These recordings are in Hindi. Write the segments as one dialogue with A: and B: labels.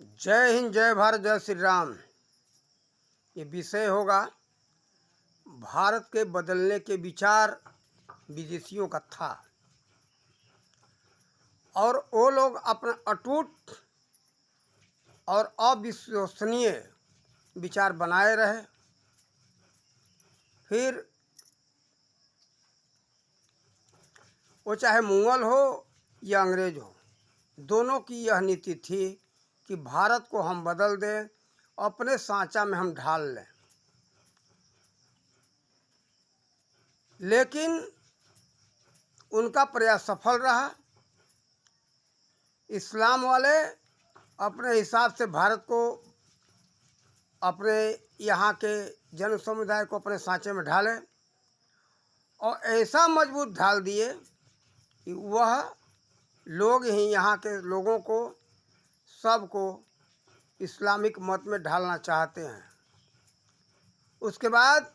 A: जय हिंद, जय भारत, जय श्री राम। ये विषय होगा भारत के बदलने के विचार विदेशियों का था और वो लोग अपने अटूट और अविश्वसनीय विचार बनाए रहे। फिर वो चाहे मुगल हो या अंग्रेज हो, दोनों की यह नीति थी कि भारत को हम बदल दें, अपने सांचा में हम ढाल लें। लेकिन उनका प्रयास सफल रहा। इस्लाम वाले अपने हिसाब से भारत को, अपने यहाँ के जन समुदाय को अपने सांचे में ढाले और ऐसा मजबूत ढाल दिए कि वह लोग ही यहाँ के लोगों को, सबको इस्लामिक मत में ढालना चाहते हैं। उसके बाद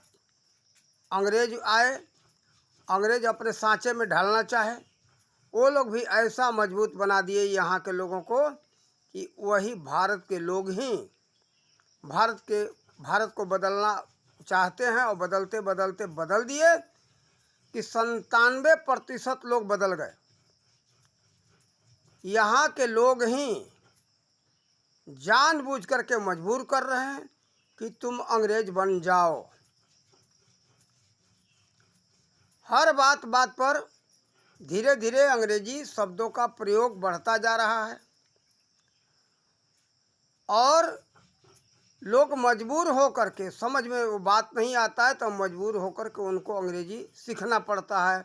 A: अंग्रेज आए, अंग्रेज अपने सांचे में ढालना चाहे, वो लोग भी ऐसा मजबूत बना दिए यहाँ के लोगों को कि वही भारत के लोग ही भारत को बदलना चाहते हैं और बदलते बदलते बदल दिए कि 97% लोग बदल गए। यहाँ के लोग ही जानबूझ करके मजबूर कर रहे हैं कि तुम अंग्रेज बन जाओ। हर बात बात पर धीरे धीरे अंग्रेजी शब्दों का प्रयोग बढ़ता जा रहा है और लोग मजबूर हो करके, समझ में वो बात नहीं आता है तो मजबूर होकर के उनको अंग्रेजी सीखना पड़ता है,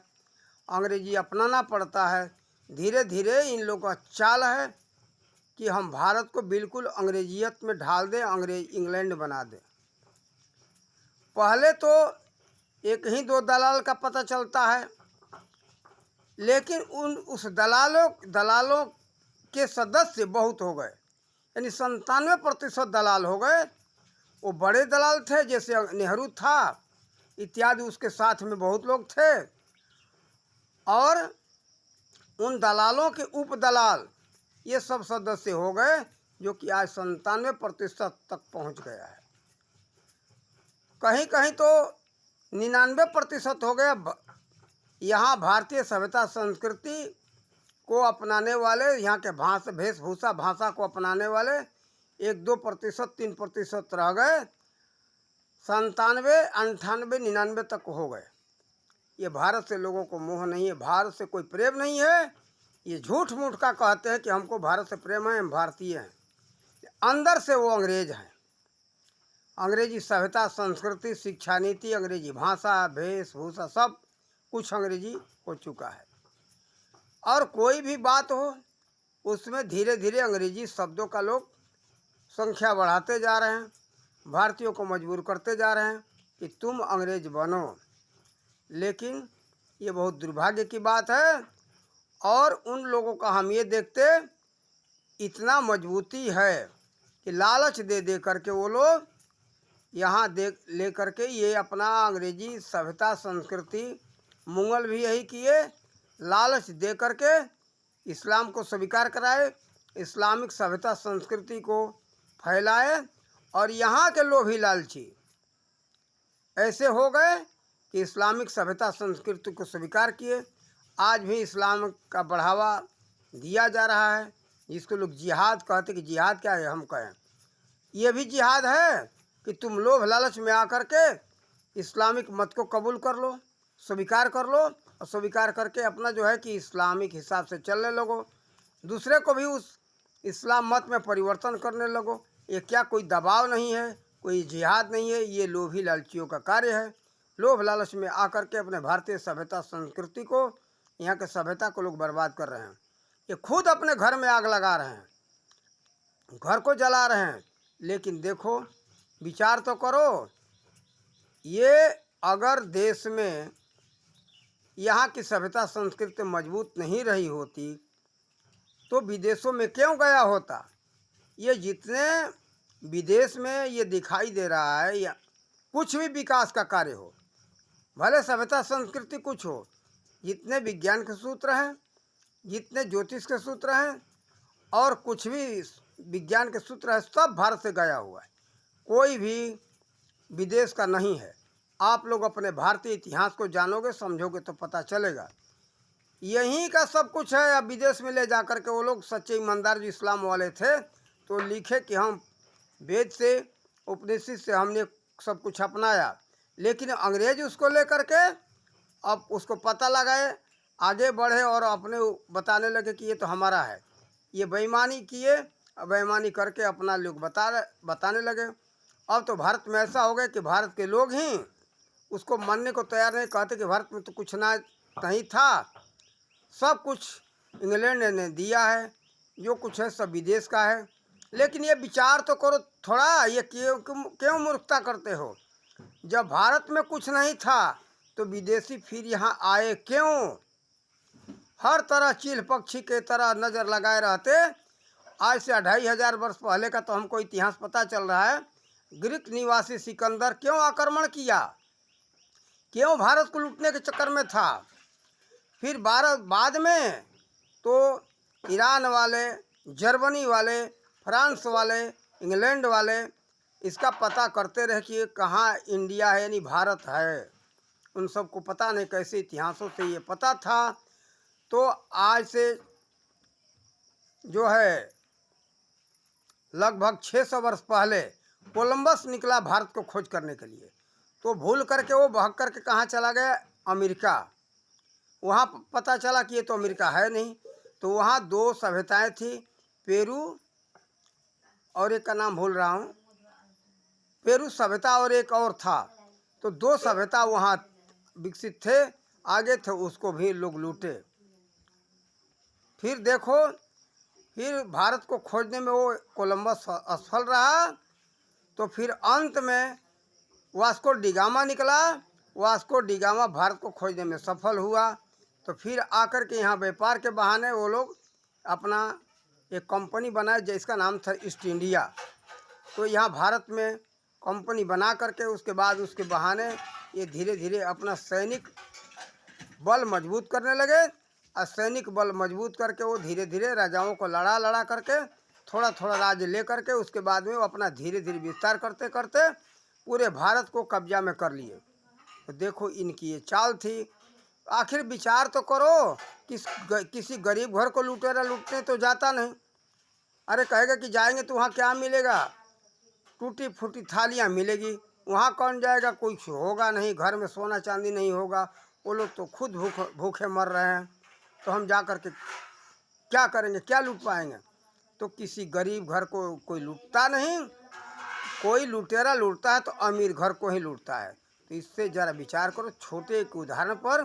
A: अंग्रेजी अपनाना पड़ता है। धीरे धीरे इन लोगों का चाल है कि हम भारत को बिल्कुल अंग्रेजियत में ढाल दें, अंग्रेज इंग्लैंड बना दें। पहले तो एक ही दो दलाल का पता चलता है, लेकिन उस दलालों के सदस्य बहुत हो गए, यानी 97% दलाल हो गए। वो बड़े दलाल थे, जैसे नेहरू था इत्यादि, उसके साथ में बहुत लोग थे और उन दलालों के उप दलाल ये सब सदस्य हो गए, जो कि आज 97% तक पहुंच गया है। कहीं कहीं तो 99% हो गया। यहाँ भारतीय सभ्यता संस्कृति को अपनाने वाले, यहाँ के वेशभूषा भाषा को अपनाने वाले 1-2%, 3% रह गए। 97, 98, 99 तक हो गए। ये भारत से लोगों को मोह नहीं है, भारत से कोई प्रेम नहीं है। ये झूठ मूठ का कहते हैं कि हमको भारत से प्रेम है, हम भारतीय हैं। अंदर से वो अंग्रेज हैं। अंग्रेजी सभ्यता संस्कृति, शिक्षा नीति, अंग्रेजी भाषा, वेशभूषा, सब कुछ अंग्रेजी हो चुका है। और कोई भी बात हो उसमें धीरे धीरे अंग्रेजी शब्दों का लोग संख्या बढ़ाते जा रहे हैं, भारतीयों को मजबूर करते जा रहे हैं कि तुम अंग्रेज बनो। लेकिन ये बहुत दुर्भाग्य की बात है और उन लोगों का हम ये देखते इतना मजबूती है कि लालच दे दे करके वो लोग यहाँ ले करके ये अपना अंग्रेजी सभ्यता संस्कृति, मुगल भी यही किए, लालच दे करके इस्लाम को स्वीकार कराए, इस्लामिक सभ्यता संस्कृति को फैलाए और यहाँ के लोग ही लालची ऐसे हो गए कि इस्लामिक सभ्यता संस्कृति को स्वीकार किए। आज भी इस्लाम का बढ़ावा दिया जा रहा है, जिसको लोग जिहाद कहते कि जिहाद क्या है, हम कहें ये भी जिहाद है कि तुम लोभ लालच में आकर के इस्लामिक मत को कबूल कर लो, स्वीकार कर लो और स्वीकार करके अपना जो है कि इस्लामिक हिसाब से चलने लगो, दूसरे को भी उस इस्लाम मत में परिवर्तन करने लगो। ये क्या कोई दबाव नहीं है, कोई जिहाद नहीं है, ये लोभी लालचियों का कार्य है। लोभ लालच में आकर के अपने भारतीय सभ्यता संस्कृति को, यहाँ के सभ्यता को लोग बर्बाद कर रहे हैं। ये खुद अपने घर में आग लगा रहे हैं, घर को जला रहे हैं। लेकिन देखो, विचार तो करो, ये अगर देश में यहाँ की सभ्यता संस्कृति मजबूत नहीं रही होती तो विदेशों में क्यों गया होता। ये जितने विदेश में ये दिखाई दे रहा है, या कुछ भी विकास का कार्य हो, भले सभ्यता संस्कृति कुछ हो, जितने विज्ञान के सूत्र हैं, जितने ज्योतिष के सूत्र हैं और कुछ भी विज्ञान के सूत्र है सब भारत से गया हुआ है, कोई भी विदेश का नहीं है। आप लोग अपने भारतीय इतिहास को जानोगे समझोगे तो पता चलेगा। यहीं का सब कुछ है। अब विदेश में ले जा कर के वो लोग सच्चे ईमानदार जो इस्लाम वाले थे तो लिखे कि हम वेद से उपनिषद से हमने सब कुछ अपनाया, लेकिन अंग्रेज उसको लेकर के अब उसको पता लगाए, आगे बढ़े और अपने बताने लगे कि ये तो हमारा है। ये बेईमानी किए, बेईमानी करके अपना लोग बताने लगे। अब तो भारत में ऐसा हो गया कि भारत के लोग ही उसको मानने को तैयार नहीं, कहते कि भारत में तो कुछ ना नहीं था, सब कुछ इंग्लैंड ने दिया है, जो कुछ है सब विदेश का है। लेकिन ये विचार तो करो थोड़ा, ये क्यों क्यों मूर्खता करते हो? जब भारत में कुछ नहीं था तो विदेशी फिर यहाँ आए क्यों? हर तरह चील पक्षी के तरह नज़र लगाए रहते। आज से 2500 वर्ष पहले का तो हमको इतिहास पता चल रहा है। ग्रीक निवासी सिकंदर क्यों आक्रमण किया, क्यों भारत को लूटने के चक्कर में था। फिर बाद में तो ईरान वाले, जर्मनी वाले, फ्रांस वाले, इंग्लैंड वाले इसका पता करते रहे कि कहाँ इंडिया है यानी भारत है। उन सबको पता नहीं कैसे इतिहासों से ये पता था। तो आज से जो है लगभग 600 वर्ष पहले कोलंबस निकला भारत को खोज करने के लिए, तो भूल करके वो भाग करके कहाँ चला गया? अमेरिका। वहाँ पता चला कि ये तो अमेरिका है नहीं। तो वहाँ दो सभ्यताएं थी, पेरू और एक का नाम भूल रहा हूँ, पेरू सभ्यता और एक और था। तो दो सभ्यता वहाँ विकसित थे, आगे थे, उसको भी लोग लूटे। फिर देखो, फिर भारत को खोजने में वो कोलंबस असफल रहा। तो फिर अंत में वास्को डिगामा निकला। वास्को डिगामा भारत को खोजने में सफल हुआ। तो फिर आकर के यहाँ व्यापार के बहाने वो लोग अपना एक कंपनी बनाए जिसका नाम था ईस्ट इंडिया। तो यहाँ भारत में कंपनी बना करके उसके बाद उसके बहाने ये धीरे धीरे अपना सैनिक बल मजबूत करने लगे। और सैनिक बल मजबूत करके वो धीरे धीरे राजाओं को लड़ा करके थोड़ा थोड़ा राज्य ले करके उसके बाद में वो अपना धीरे धीरे विस्तार करते करते पूरे भारत को कब्जा में कर लिए। तो देखो इनकी ये चाल थी। आखिर विचार तो करो, किसी गरीब घर को लुटेरा लूटने तो जाता नहीं। अरे कहेगा कि जाएंगे तो वहाँ क्या मिलेगा? टूटी फूटी थालियाँ मिलेगी। वहाँ कौन जाएगा? कुछ होगा नहीं, घर में सोना चांदी नहीं होगा। वो लोग तो खुद भूखे मर रहे हैं, तो हम जा कर के क्या करेंगे, क्या लूट पाएंगे? तो किसी गरीब घर को कोई लूटता नहीं। कोई लुटेरा लूटता है तो अमीर घर को ही लूटता है। तो इससे ज़रा विचार करो छोटे एक उदाहरण पर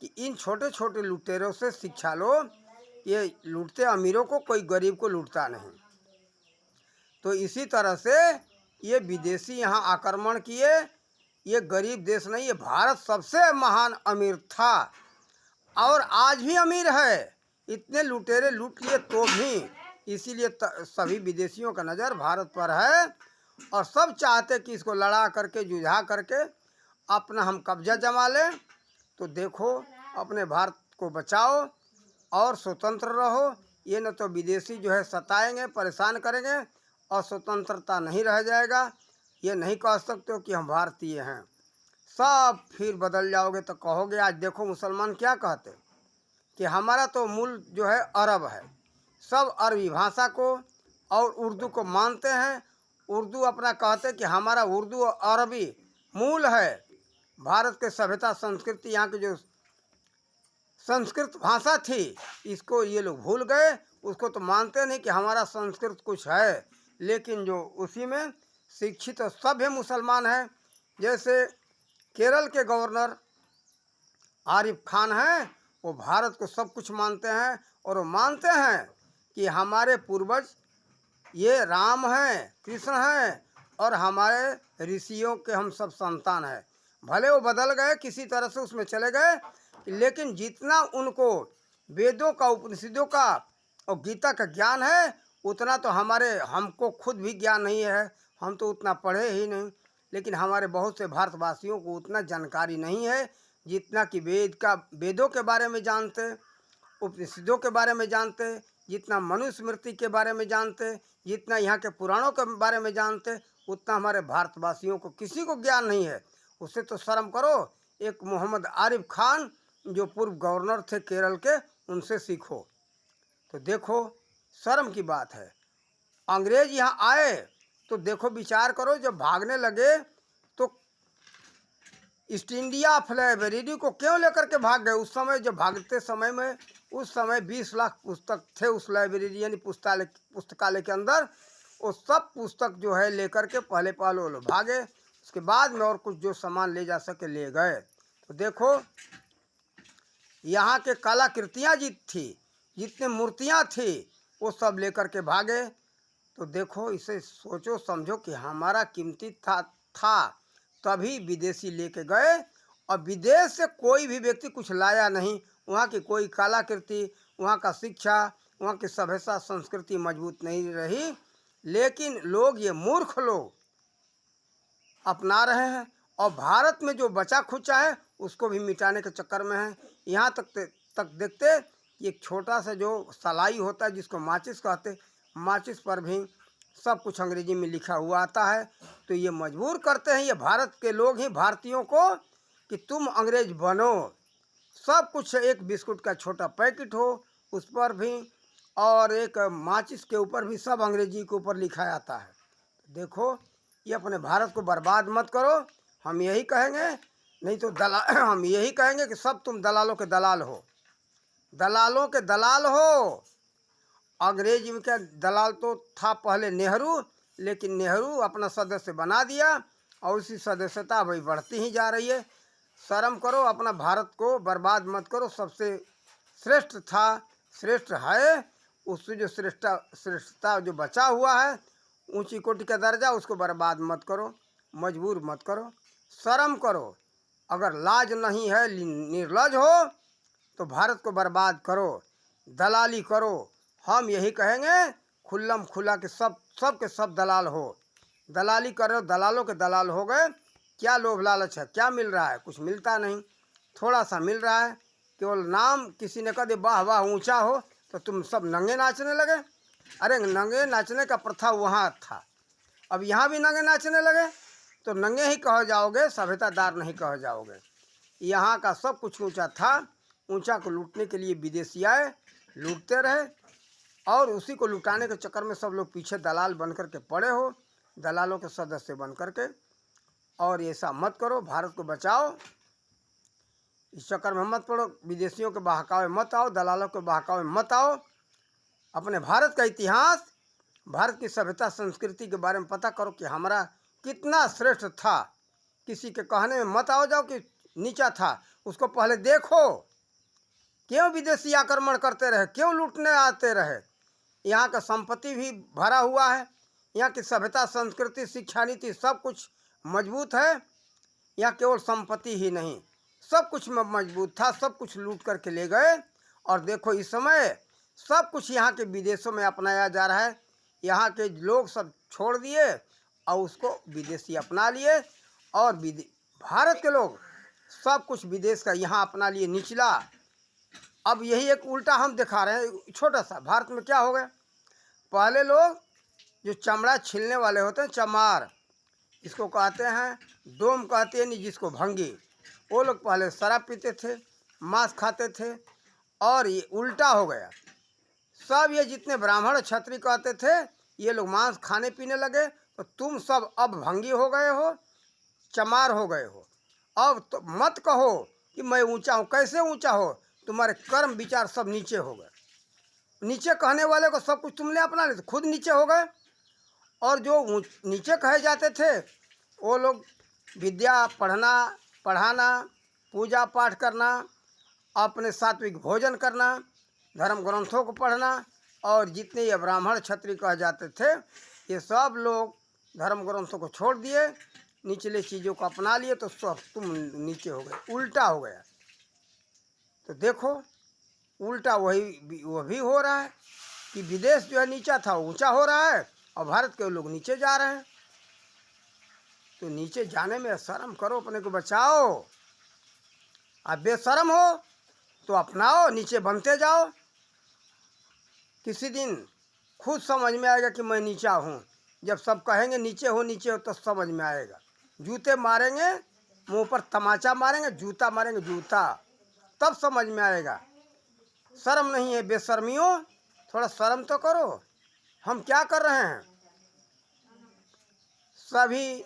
A: कि इन छोटे छोटे लुटेरों से शिक्षा लो। ये लूटते अमीरों को, कोई गरीब को लूटता नहीं। तो इसी तरह से ये विदेशी यहाँ आक्रमण किए। ये गरीब देश नहीं, ये भारत सबसे महान अमीर था और आज भी अमीर है। इतने लुटेरे लूट लिए तो भी, इसीलिए सभी विदेशियों का नज़र भारत पर है और सब चाहते कि इसको लड़ा करके जुझा करके अपना हम कब्जा जमा लें। तो देखो अपने भारत को बचाओ और स्वतंत्र रहो। ये न तो विदेशी जो है सताएंगे, परेशान करेंगे और स्वतंत्रता नहीं रह जाएगा। ये नहीं कह सकते हो कि हम भारतीय हैं। सब फिर बदल जाओगे तो कहोगे। आज देखो मुसलमान क्या कहते कि हमारा तो मूल जो है अरब है, सब अरबी भाषा को और उर्दू को मानते हैं। उर्दू अपना कहते कि हमारा उर्दू और अरबी मूल है। भारत के सभ्यता संस्कृति, यहाँ की जो संस्कृत भाषा थी, इसको ये लोग भूल गए। उसको तो मानते नहीं कि हमारा संस्कृत कुछ है। लेकिन जो उसी में शिक्षित और सभ्य मुसलमान हैं, जैसे केरल के गवर्नर आरिफ खान हैं, वो भारत को सब कुछ मानते हैं और वो मानते हैं कि हमारे पूर्वज ये राम हैं, कृष्ण हैं और हमारे ऋषियों के हम सब संतान हैं। भले वो बदल गए, किसी तरह से उसमें चले गए, लेकिन जितना उनको वेदों का, उपनिषदों का और गीता का ज्ञान है उतना तो हमको खुद भी ज्ञान नहीं है। हम तो उतना पढ़े ही नहीं। लेकिन हमारे बहुत से भारतवासियों को उतना जानकारी नहीं है जितना कि वेदों के बारे में जानते, उपनिषदों के बारे में जानते, जितना मनुस्मृति के बारे में जानते, जितना यहाँ के पुराणों के बारे में जानते, उतना हमारे भारतवासियों को किसी को ज्ञान नहीं है। उससे तो शर्म करो। एक मोहम्मद आरिफ खान जो पूर्व गवर्नर थे केरल के, उनसे सीखो। तो देखो शर्म की बात है। अंग्रेज यहाँ आए तो देखो विचार करो, जब भागने लगे तो ईस्ट इंडिया लाइब्रेरी को क्यों लेकर के भाग गए। उस समय जब भागते समय में, उस समय 20 लाख पुस्तक थे उस लाइब्रेरी यानी पुस्तकालय के अंदर। वो सब पुस्तक जो है लेकर के पहले वो लोग भागे। उसके बाद में और कुछ जो सामान ले जा सके ले गए। तो देखो यहाँ के कलाकृतियाँ जितने मूर्तियाँ थी वो सब लेकर के भागे। तो देखो इसे सोचो समझो कि हमारा कीमती था तभी विदेशी लेके गए, और विदेश से कोई भी व्यक्ति कुछ लाया नहीं। वहाँ की कोई कलाकृति, वहाँ का शिक्षा, वहाँ की सभ्यता संस्कृति मजबूत नहीं रही। लेकिन लोग, ये मूर्ख लोग अपना रहे हैं, और भारत में जो बचा खुचा है उसको भी मिटाने के चक्कर में है। यहाँ तक देखते एक छोटा सा जो सलाई होता है जिसको माचिस कहते, माचिस पर भी सब कुछ अंग्रेजी में लिखा हुआ आता है। तो ये मजबूर करते हैं ये भारत के लोग ही भारतीयों को कि तुम अंग्रेज बनो। सब कुछ, एक बिस्कुट का छोटा पैकेट हो उस पर भी, और एक माचिस के ऊपर भी सब अंग्रेजी के ऊपर लिखा आता है। देखो ये अपने भारत को बर्बाद मत करो, हम यही कहेंगे। नहीं तो हम यही कहेंगे कि सब तुम दलालों के दलाल हो, दलालों के दलाल हो। अंग्रेजी में क्या दलाल तो था पहले नेहरू, लेकिन नेहरू अपना सदस्य बना दिया और उसी सदस्यता वही बढ़ती ही जा रही है। शर्म करो, अपना भारत को बर्बाद मत करो। सबसे श्रेष्ठ था, श्रेष्ठ है, उससे जो श्रेष्ठता जो बचा हुआ है, ऊंची कोटि का दर्जा, उसको बर्बाद मत करो, मजबूर मत करो, शर्म करो। अगर लाज नहीं है, निर्लज हो, तो भारत को बर्बाद करो, दलाली करो। हम यही कहेंगे खुल्लम खुला कि सब के सब दलाल हो। दलाली करो, दलालों के दलाल हो गए। क्या लोभ लालच है, क्या मिल रहा है? कुछ मिलता नहीं, थोड़ा सा मिल रहा है। केवल नाम, किसी ने कह दे वाह वाह ऊंचा हो तो तुम सब नंगे नाचने लगे। अरे नंगे नाचने का प्रथा वहाँ था, अब यहाँ भी नंगे नाचने लगे तो नंगे ही कह जाओगे, सभ्यतादार नहीं कह जाओगे। यहाँ का सब कुछ ऊंचा था, ऊंचा को लूटने के लिए विदेशी आए, लूटते रहे, और उसी को लुटाने के चक्कर में सब लोग पीछे दलाल बन कर के पड़े हो, दलालों के सदस्य बन कर के। और ऐसा मत करो, भारत को बचाओ, इस चक्कर में मत पड़ो, विदेशियों के बहकावे मत आओ, दलालों के बहकावे मत आओ। अपने भारत का इतिहास, भारत की सभ्यता संस्कृति के बारे में पता करो कि हमारा कितना श्रेष्ठ था। किसी के कहने में मत आओ जाओ कि नीचा था, उसको पहले देखो। क्यों विदेशी आक्रमण करते रहे, क्यों लूटने आते रहे? यहाँ का संपत्ति भी भरा हुआ है, यहाँ की सभ्यता संस्कृति शिक्षा नीति सब कुछ मजबूत है। यहाँ केवल संपत्ति ही नहीं, सब कुछ में मजबूत था, सब कुछ लूट करके ले गए। और देखो इस समय सब कुछ यहाँ के विदेशों में अपनाया जा रहा है। यहाँ के लोग सब छोड़ दिए और उसको विदेशी अपना लिए, और भारत के लोग सब कुछ विदेश का यहाँ अपना लिए निचला। अब यही एक उल्टा हम दिखा रहे हैं। छोटा सा भारत में क्या हो गया, पहले लोग जो चमड़ा छीलने वाले होते हैं, चमार इसको कहते हैं, डोम कहते हैं नहीं जिसको, भंगी, वो लोग पहले शराब पीते थे, मांस खाते थे, और ये उल्टा हो गया। सब ये जितने ब्राह्मण क्षत्रिय कहते थे, ये लोग मांस खाने पीने लगे। तो तुम सब अब भंगी हो गए हो, चमार हो गए हो। अब तो मत कहो कि मैं ऊंचा हूँ, कैसे ऊंचा हो? तुम्हारे कर्म विचार सब नीचे हो गए। नीचे कहने वाले को सब कुछ तुमने अपना लिया, तो खुद नीचे हो गए। और जो नीचे कहे जाते थे वो लोग विद्या पढ़ाना, पूजा पाठ करना, अपने सात्विक भोजन करना, धर्म ग्रंथों को पढ़ना, और जितने ये ब्राह्मण क्षत्रिय कह जाते थे, ये सब लोग धर्म ग्रंथों को छोड़ दिए, निचले चीज़ों को अपना लिए, तो सब तुम नीचे हो गए, उल्टा हो गया। तो देखो उल्टा वह भी हो रहा है कि विदेश जो है नीचा था ऊंचा हो रहा है, और भारत के लोग नीचे जा रहे हैं। तो नीचे जाने में शर्म करो, अपने को बचाओ। आप बेशर्म हो तो अपनाओ, नीचे बनते जाओ। किसी दिन खुद समझ में आएगा कि मैं नीचा हूँ। जब सब कहेंगे नीचे हो तो समझ में आएगा। जूते मारेंगे, मुंह पर तमाचा मारेंगे, जूता मारेंगे जूता, तब समझ में आएगा। शर्म नहीं है बेशर्मियों, थोड़ा शर्म तो करो। हम क्या कर रहे हैं? सभी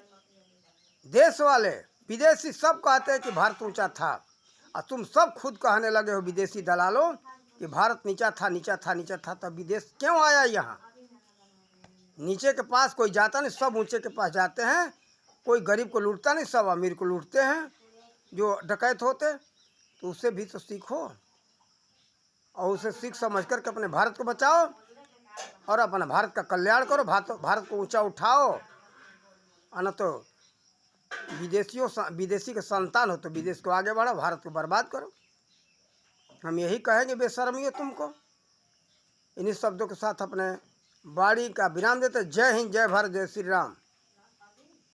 A: देश वाले विदेशी सब कहते हैं कि भारत ऊंचा था, और तुम सब खुद कहने लगे हो विदेशी दलालों कि भारत नीचा था, नीचा था, नीचा था। तब विदेश क्यों आया यहाँ? नीचे के पास कोई जाता नहीं, सब ऊंचे के पास जाते हैं। कोई गरीब को लूटता नहीं, सब अमीर को लूटते हैं जो डकैत होते। तो उससे भी तो सीखो, और उसे सीख समझ करके अपने भारत को बचाओ और अपना भारत का कल्याण करो। भारत को ऊंचा उठाओ। न तो विदेशी के संतान हो तो विदेश को आगे बढ़ाओ, भारत को बर्बाद करो। हम यही कहेंगे बेशर्मियों तुमको। इन्हीं शब्दों के साथ अपने वाणी का विराम देते। जय हिंद, जय भारत, जय श्री राम।